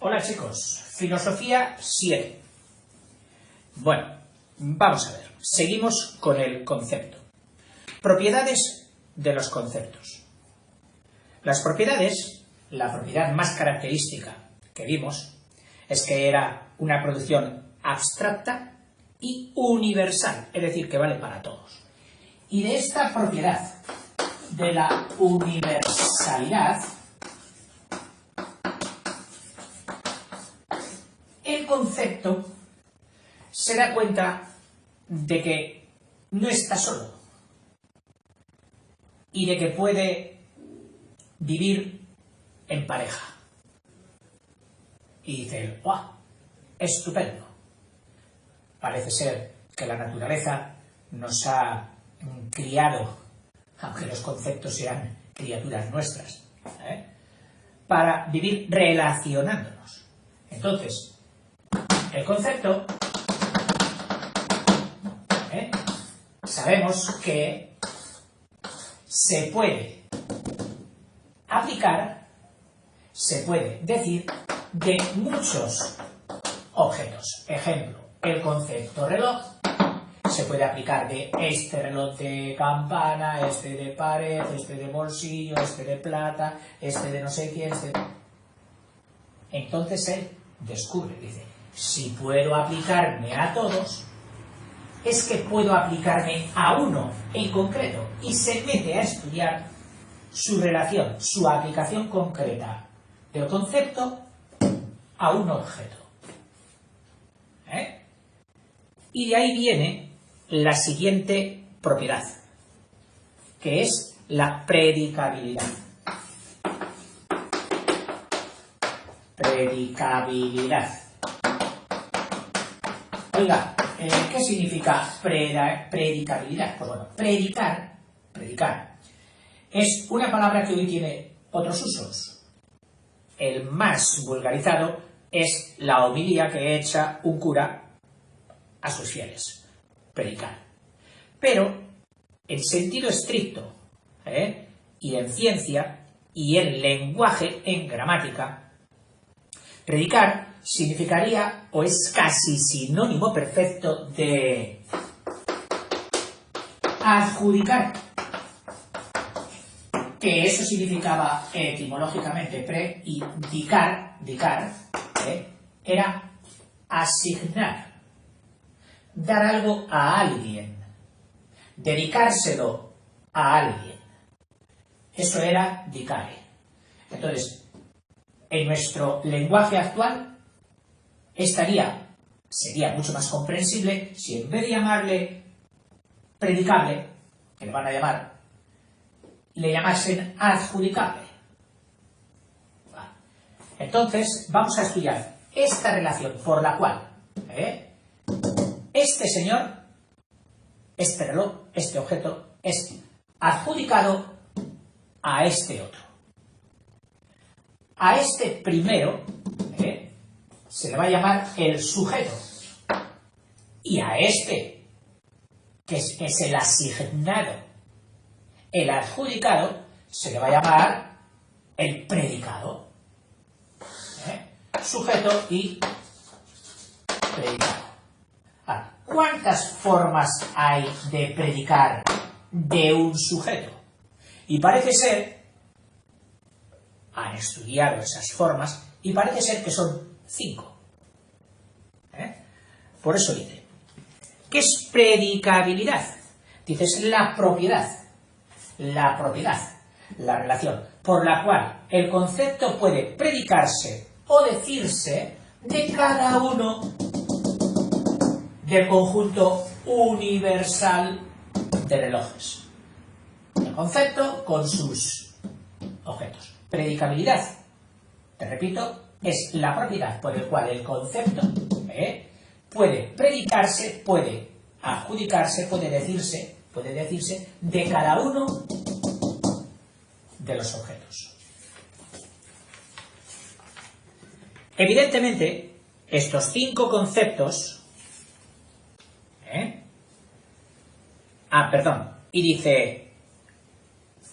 Hola chicos, filosofía 7. Bueno, vamos a ver, seguimos con el concepto. Propiedades de los conceptos. Las propiedades, la propiedad más característica que vimos es que era una producción abstracta y universal, es decir, que vale para todos. Y de esta propiedad de la universalidad, el concepto se da cuenta de que no está solo y de que puede vivir en pareja. Y dice, ¡guau! ¡Estupendo! Parece ser que la naturaleza nos ha criado, aunque los conceptos sean criaturas nuestras, para vivir relacionándonos. Entonces, el concepto, sabemos que se puede aplicar, se puede decir de muchos objetos. Ejemplo, el concepto reloj se puede aplicar de este reloj de campana, este de pared, este de bolsillo, este de plata, este de no sé quién, este... Entonces él descubre, dice, si puedo aplicarme a todos, es que puedo aplicarme a uno en concreto, y se mete a estudiar su relación, su aplicación concreta del concepto a un objeto. Y de ahí viene la siguiente propiedad, que es la predicabilidad. Predicabilidad. Oiga, ¿qué significa predicabilidad? Pues bueno, predicar es una palabra que hoy tiene otros usos. El más vulgarizado es la homilía que echa un cura a sus fieles. Predicar. Pero, en sentido estricto, y en ciencia, y en lenguaje, en gramática, predicar significaría, o es casi sinónimo perfecto de adjudicar, que eso significaba etimológicamente predicar, era asignar, dar algo a alguien, dedicárselo a alguien. Eso era dicare. Entonces, en nuestro lenguaje actual, sería mucho más comprensible si en vez de llamarle predicable, que le van a llamar, le llamasen adjudicable. Entonces, vamos a estudiar esta relación por la cual este señor, este reloj, este objeto, es adjudicado a este otro. A este primero se le va a llamar el sujeto, y a este, que es el asignado, el adjudicado, se le va a llamar el predicado. Sujeto y predicado. Ahora, ¿cuántas formas hay de predicar de un sujeto? Y parece ser, han estudiado esas formas, y parece ser que son 5. Por eso dice, ¿qué es predicabilidad? Dice, es la propiedad, la relación por la cual el concepto puede predicarse o decirse de cada uno del conjunto universal de relojes. El concepto con sus objetos. Predicabilidad, te repito, es la propiedad por la cual el concepto puede predicarse, puede adjudicarse, puede decirse de cada uno de los objetos. Evidentemente, estos 5 conceptos, y dice,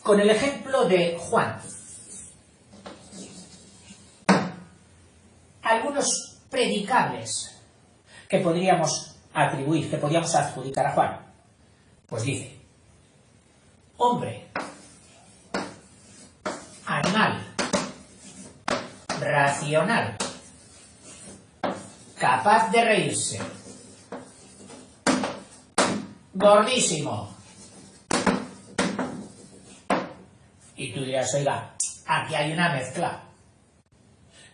con el ejemplo de Juan, algunos predicables que podríamos atribuir, que podríamos adjudicar a Juan. Pues dice, hombre, animal, racional, capaz de reírse, gordísimo. Y tú dirás, oiga, aquí hay una mezcla.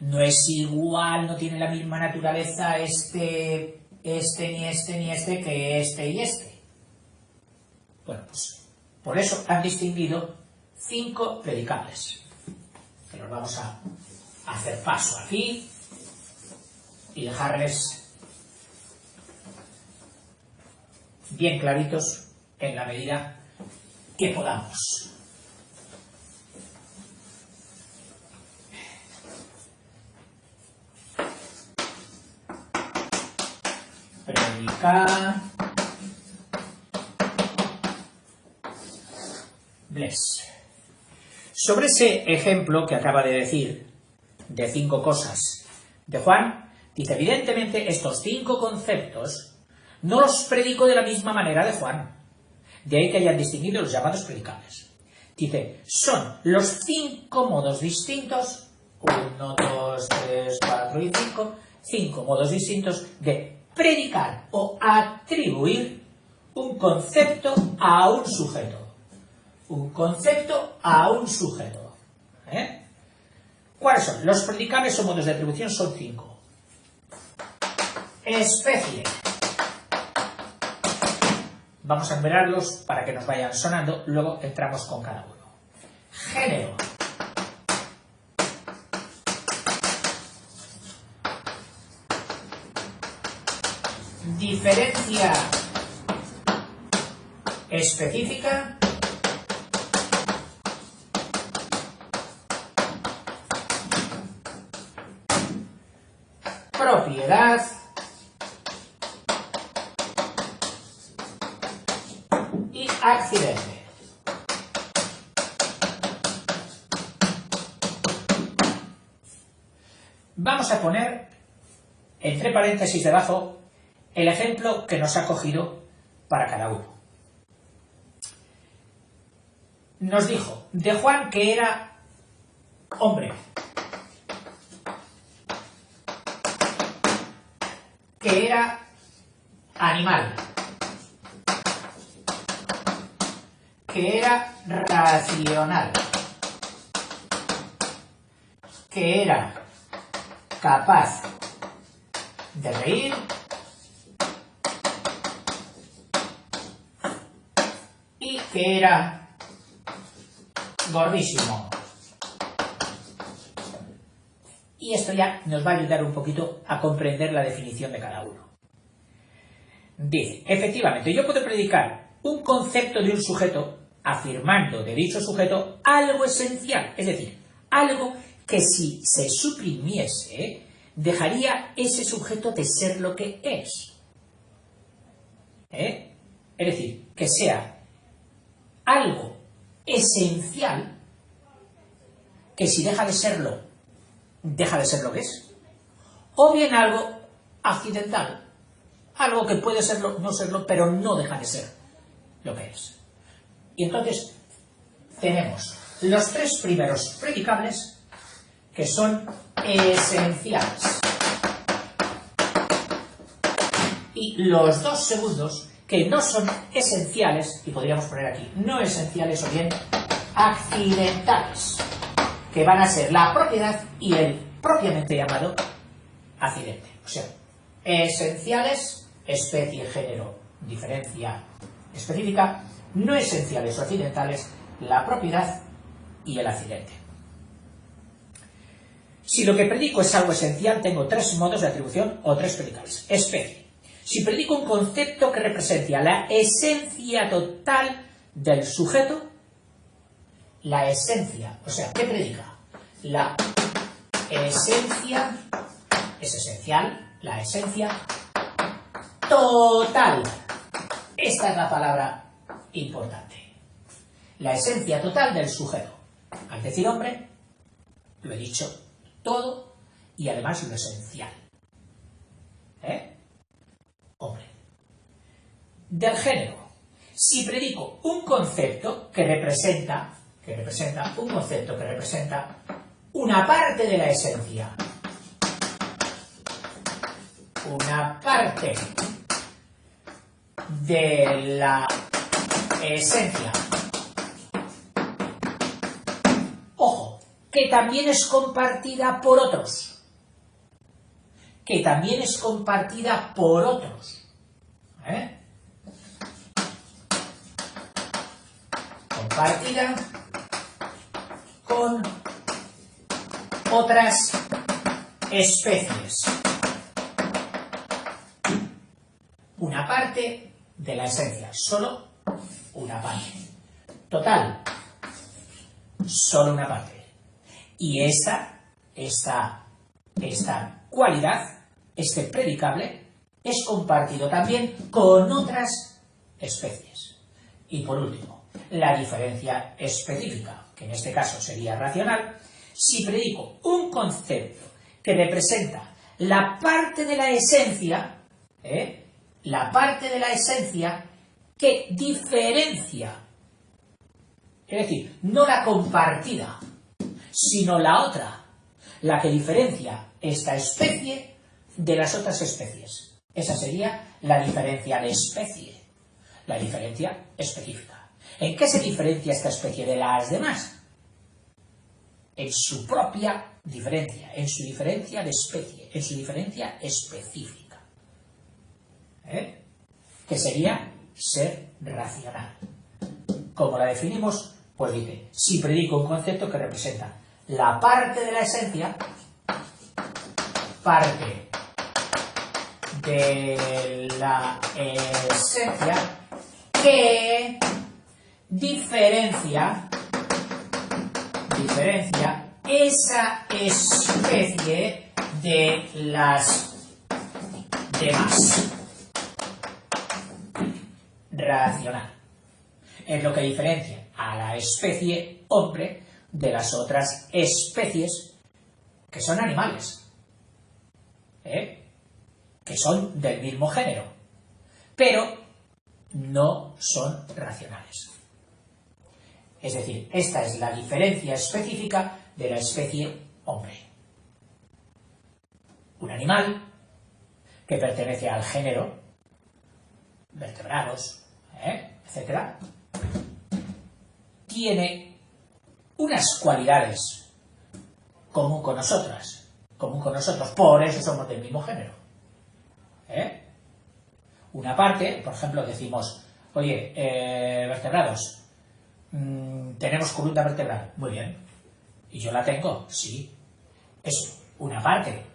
No es igual, no tiene la misma naturaleza ni este que este y este. Bueno, pues por eso han distinguido 5 predicables. Que los vamos a hacer paso aquí y dejarles bien claritos en la medida que podamos. Predicables. Sobre ese ejemplo que acaba de decir, de 5 cosas de Juan, dice, evidentemente estos 5 conceptos no los predico de la misma manera de Juan. De ahí que hayan distinguido los llamados predicables. Dice, son los 5 modos distintos, 1, 2, 3, 4 y 5, 5 modos distintos de predicar o atribuir un concepto a un sujeto. Un concepto a un sujeto. ¿Cuáles son? Los predicables o modos de atribución son 5. Especie. Vamos a enumerarlos para que nos vayan sonando, luego entramos con cada uno. Género. Diferencia específica. Propiedad. Y accidente. Vamos a poner entre paréntesis debajo el ejemplo que nos ha cogido para cada uno. Nos dijo de Juan que era hombre, que era animal, que era racional, que era capaz de reír, y que era gordísimo. Y esto ya nos va a ayudar un poquito a comprender la definición de cada uno. Dice, efectivamente, yo puedo predicar un concepto de un sujeto afirmando de dicho sujeto algo esencial, es decir, algo que si se suprimiese, dejaría ese sujeto de ser lo que es. Es decir, que sea algo esencial, que si deja de serlo que es, o bien algo accidental, algo que puede serlo, no serlo, pero no deja de ser lo que es. Y entonces tenemos los 3 primeros predicables que son esenciales y los 2 segundos que no son esenciales, y podríamos poner aquí no esenciales o bien accidentales, que van a ser la propiedad y el propiamente llamado accidente. O sea, esenciales, especie, género, diferencia específica, no esenciales o accidentales, la propiedad y el accidente. Si lo que predico es algo esencial, tengo 3 modos de atribución o 3 predicables. Especie. Si predico un concepto que represente la esencia total del sujeto, la esencia, o sea, ¿qué predica? La esencia, es esencial, la esencia total. Esta es la palabra importante. La esencia total del sujeto. Al decir hombre, lo he dicho todo, y además lo esencial. Hombre. Del género. Si predico un concepto que representa una parte de la esencia, una parte de la esencia, ojo, que también es compartida por otros, compartida con otras especies. Una parte de la esencia, solo una parte. Total, solo una parte. Y esta cualidad, este predicable, es compartido también con otras especies. Y por último, la diferencia específica, que en este caso sería racional. Si predico un concepto que representa la parte de la esencia, que diferencia, es decir, no la compartida, sino la otra, la que diferencia esta especie de las otras especies. Esa sería la diferencia de especie, la diferencia específica. ¿En qué se diferencia esta especie de las demás? En su propia diferencia, en su diferencia de especie, en su diferencia específica. Que sería ser racional. Como la definimos, pues dice, si predico un concepto que representa la parte de la esencia, que diferencia esa especie de las demás. Racional. Es lo que diferencia a la especie hombre de las otras especies que son animales, que son del mismo género, pero no son racionales. Es decir, esta es la diferencia específica de la especie hombre. Un animal que pertenece al género, vertebrados, etc., tiene unas cualidades común con nosotros, por eso somos del mismo género. Una parte, por ejemplo, decimos, oye, vertebrados, tenemos columna vertebral, muy bien, y yo la tengo, sí, es una parte,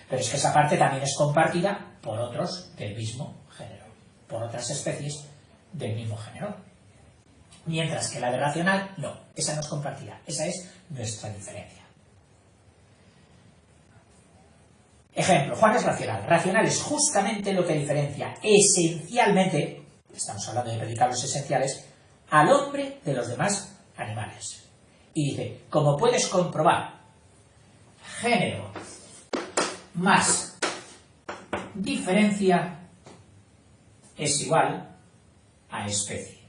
pero es que esa parte también es compartida por otros del mismo género, por otras especies del mismo género. Mientras que la de racional, no, esa no es compartida, esa es nuestra diferencia. Ejemplo, Juan es racional. Racional es justamente lo que diferencia esencialmente, estamos hablando de predicables esenciales, al hombre de los demás animales. Y dice, como puedes comprobar, género más diferencia es igual a especie.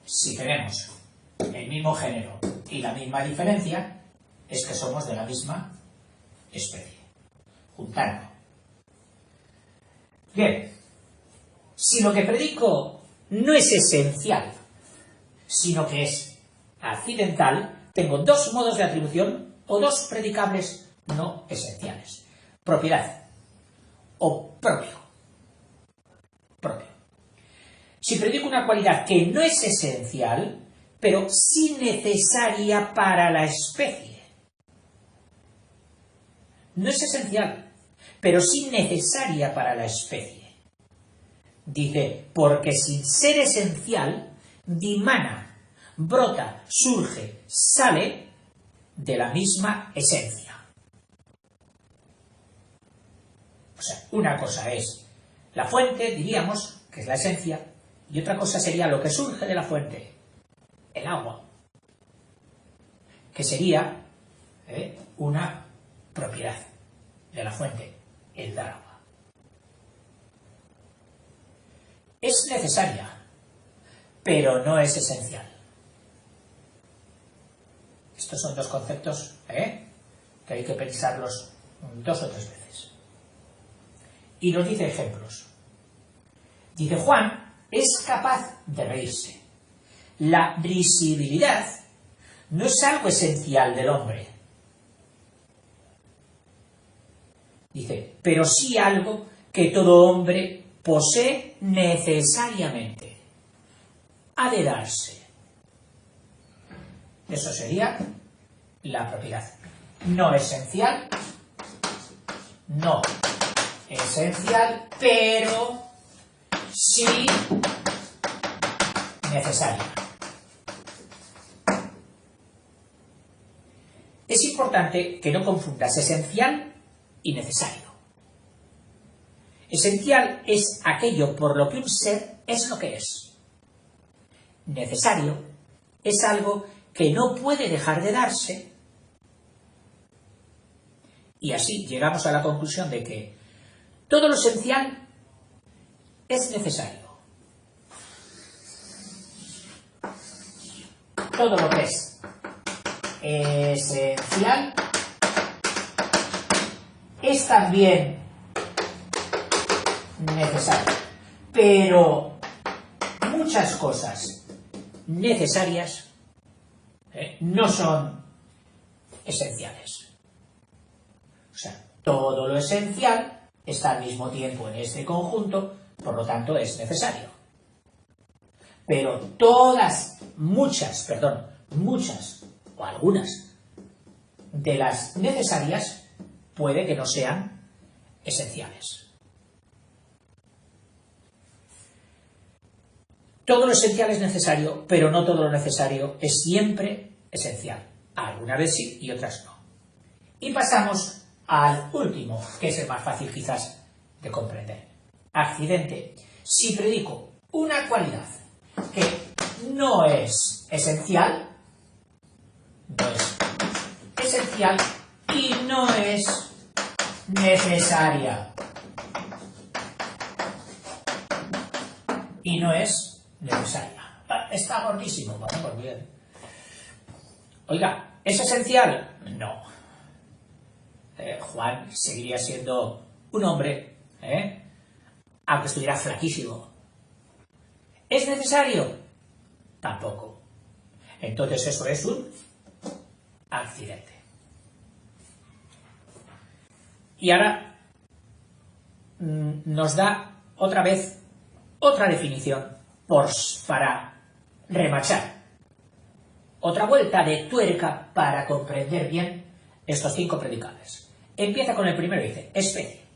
Si tenemos el mismo género y la misma diferencia, es que somos de la misma especie. Juntando. Bien, si lo que predico no es esencial, sino que es accidental, tengo dos modos de atribución o dos predicables no esenciales. Propiedad o propio. Si predico una cualidad que no es esencial, pero sí necesaria para la especie. No es esencial, pero sí necesaria para la especie. Dice, porque sin ser esencial, dimana, brota, surge, sale de la misma esencia. O sea, una cosa es la fuente, diríamos, que es la esencia, Y otra cosa sería lo que surge de la fuente, el agua, que sería una propiedad de la fuente, el dar agua. Es necesaria, pero no es esencial. Estos son dos conceptos que hay que pensarlos 2 o 3 veces. Y nos dice ejemplos. Dice: Juan es capaz de reírse. La risibilidad no es algo esencial del hombre. Dice, pero sí algo que todo hombre posee necesariamente. Ha de darse. Eso sería la propiedad. No esencial, pero sí necesaria. Es importante que no confundas esencial y necesario. Esencial es aquello por lo que un ser es lo que es. Necesario es algo que no puede dejar de darse. Y así llegamos a la conclusión de que todo lo esencial es necesario. Todo lo que es esencial es también necesario. Pero muchas cosas necesarias no son esenciales. O sea, todo lo esencial está al mismo tiempo en este conjunto, por lo tanto es necesario. Pero muchas o algunas de las necesarias puede que no sean esenciales. Todo lo esencial es necesario, pero no todo lo necesario es siempre esencial. Algunas veces sí y otras no. Y pasamos al último, que es el más fácil quizás de comprender. Accidente. Si predico una cualidad que no es esencial y no es necesaria. Está gordísimo, bueno, pues bien. Oiga, ¿es esencial? No. Juan seguiría siendo un hombre, aunque estuviera flaquísimo. ¿Es necesario? Tampoco. Entonces eso es un accidente. Y ahora nos da otra vez otra definición para remachar. Otra vuelta de tuerca para comprender bien estos 5 predicables. Empieza con el primero y dice, especie.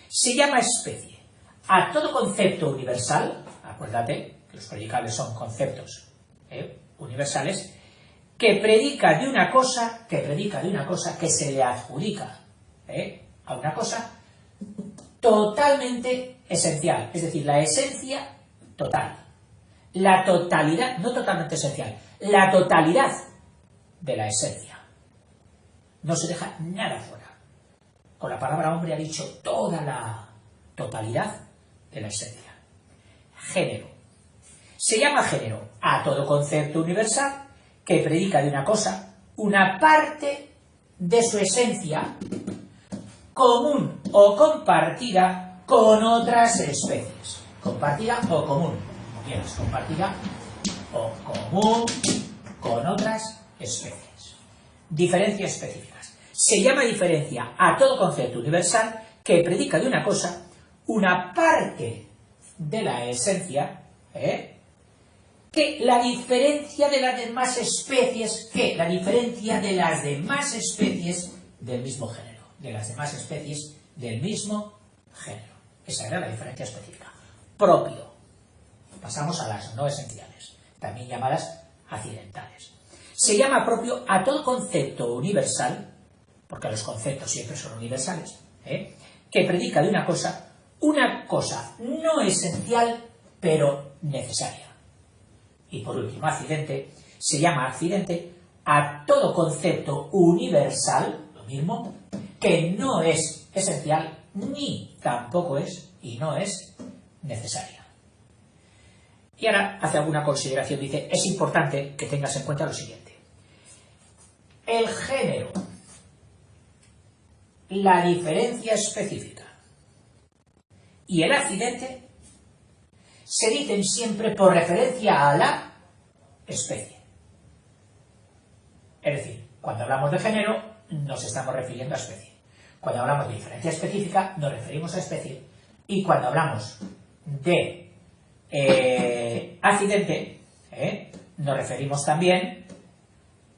Se llama especie a todo concepto universal, acuérdate que los predicables son conceptos universales, que predica de una cosa que se le adjudica a una cosa totalmente esencial, es decir, la esencia total, la totalidad, no totalmente esencial, la totalidad de la esencia. No se deja nada fuera. Con la palabra hombre ha dicho toda la totalidad de la esencia. Género. Se llama género a todo concepto universal que predica de una cosa una parte de su esencia común o compartida con otras especies. Compartida o común, como quieras, compartida o común con otras especies. Diferencias específicas. Se llama diferencia a todo concepto universal que predica de una cosa una parte de la esencia, que la diferencia de las demás especies, del mismo género, Esa era la diferencia específica. Propio. Pasamos a las no esenciales, también llamadas accidentales. Se llama propio a todo concepto universal, porque los conceptos siempre son universales, que predica de una cosa no esencial, pero necesaria. Y por último, accidente, se llama accidente a todo concepto universal, lo mismo, que no es esencial, ni tampoco es, y no es, necesaria. Y ahora hace alguna consideración, dice, es importante que tengas en cuenta lo siguiente. El género, la diferencia específica y el accidente se dicen siempre por referencia a la especie. Es decir, cuando hablamos de género, nos estamos refiriendo a especie. Cuando hablamos de diferencia específica, nos referimos a especie. Y cuando hablamos de accidente, nos referimos también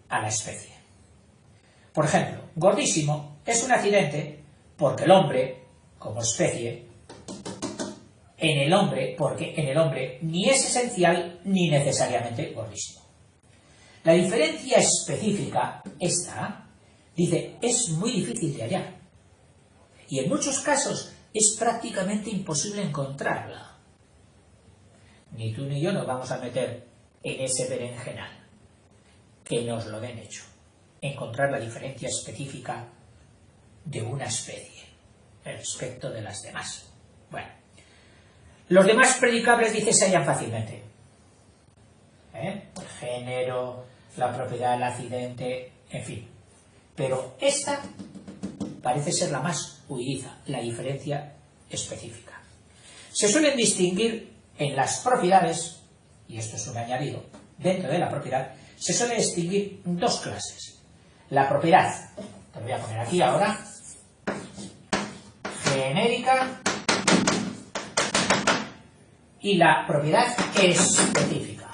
a la especie. Por ejemplo, gordísimo es un accidente porque el hombre, como especie, porque en el hombre ni es esencial ni necesariamente gordísimo. La diferencia específica, esta, dice, es muy difícil de hallar. Y en muchos casos es prácticamente imposible encontrarla. Ni tú ni yo nos vamos a meter en ese berenjenal. Que nos lo den hecho. Encontrar la diferencia específica de una especie respecto de las demás. Bueno, los demás predicables, dice, se hallan fácilmente. El género, la propiedad, el accidente, en fin. Pero esta parece ser la más huidiza, la diferencia específica. Se suelen distinguir en las propiedades, y esto es un añadido, dentro de la propiedad, se suele distinguir dos clases. La propiedad, te lo voy a poner aquí ahora, genérica, y la propiedad específica,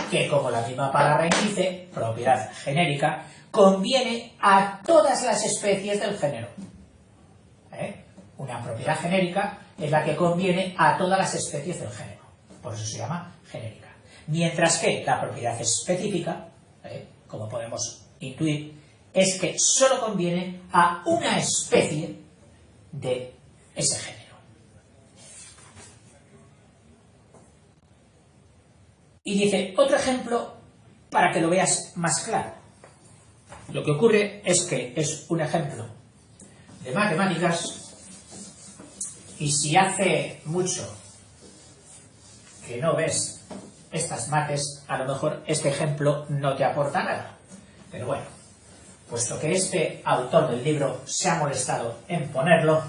que como la misma palabra dice, propiedad genérica, conviene a todas las especies del género. Una propiedad genérica es la que conviene a todas las especies del género. Por eso se llama genérica. Mientras que la propiedad específica, como podemos intuir, es que solo conviene a una especie de ese género. Y dice, otro ejemplo para que lo veas más claro. Lo que ocurre es que es un ejemplo de matemáticas y si hace mucho que no ves estas mates, a lo mejor este ejemplo no te aporta nada. Pero bueno, puesto que este autor del libro se ha molestado en ponerlo,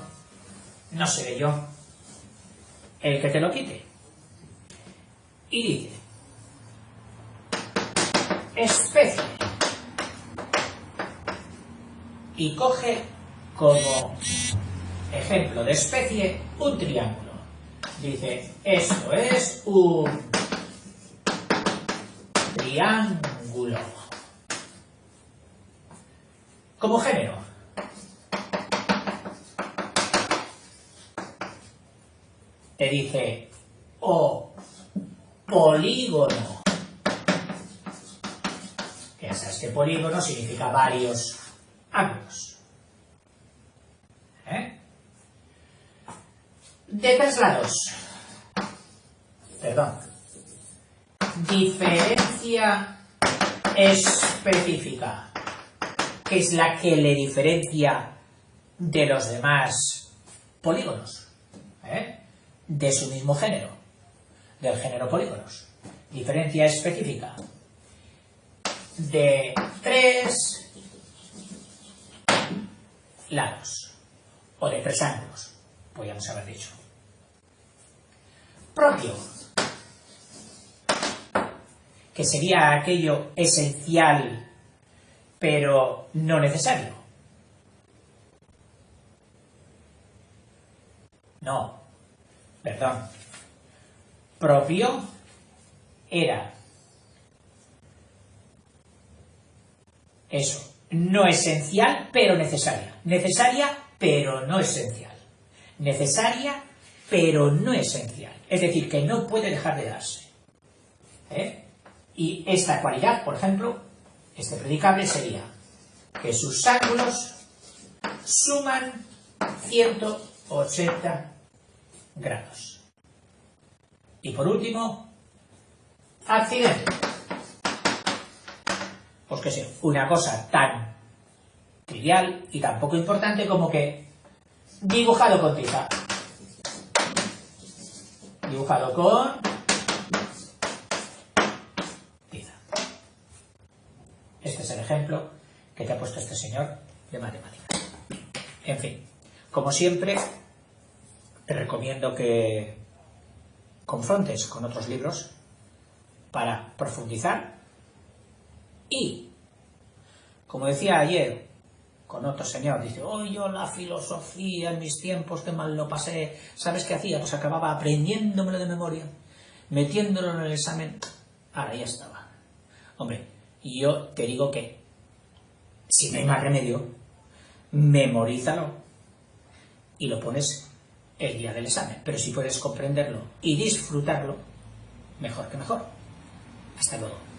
no seré yo el que te lo quite. Y dice, especie. Y coge como ejemplo de especie un triángulo. Dice, esto es un triángulo. Como género. Te dice, o polígono. Ya sabes que polígono significa varios ángulos. De traslados. Perdón. Diferencia específica, que es la que le diferencia de los demás polígonos, de su mismo género, del género polígonos. Diferencia específica de 3 lados, o de 3 ángulos, podríamos haber dicho. Propio, que sería aquello esencial, pero no necesario. No, perdón. Propio era eso, no esencial, pero necesaria. Necesaria, pero no esencial. Necesaria, pero no esencial. Es decir, que no puede dejar de darse. Y esta cualidad, por ejemplo, este predicable sería que sus ángulos suman 180 grados. Y por último, accidente. Pues que sé, una cosa tan trivial y tan poco importante como que dibujado con tiza. Dibujado con tiza. Este es el ejemplo que te ha puesto este señor de matemáticas. En fin, como siempre, te recomiendo que confrontes con otros libros para profundizar y, como decía ayer con otro señor, dice, oh, yo la filosofía en mis tiempos, qué mal lo pasé, ¿sabes qué hacía? Pues acababa aprendiéndomelo de memoria, metiéndolo en el examen, ahora ya estaba. Hombre, yo te digo que, si no hay más remedio, memorízalo y lo pones el día del examen, pero si puedes comprenderlo y disfrutarlo, mejor que mejor. Hasta luego.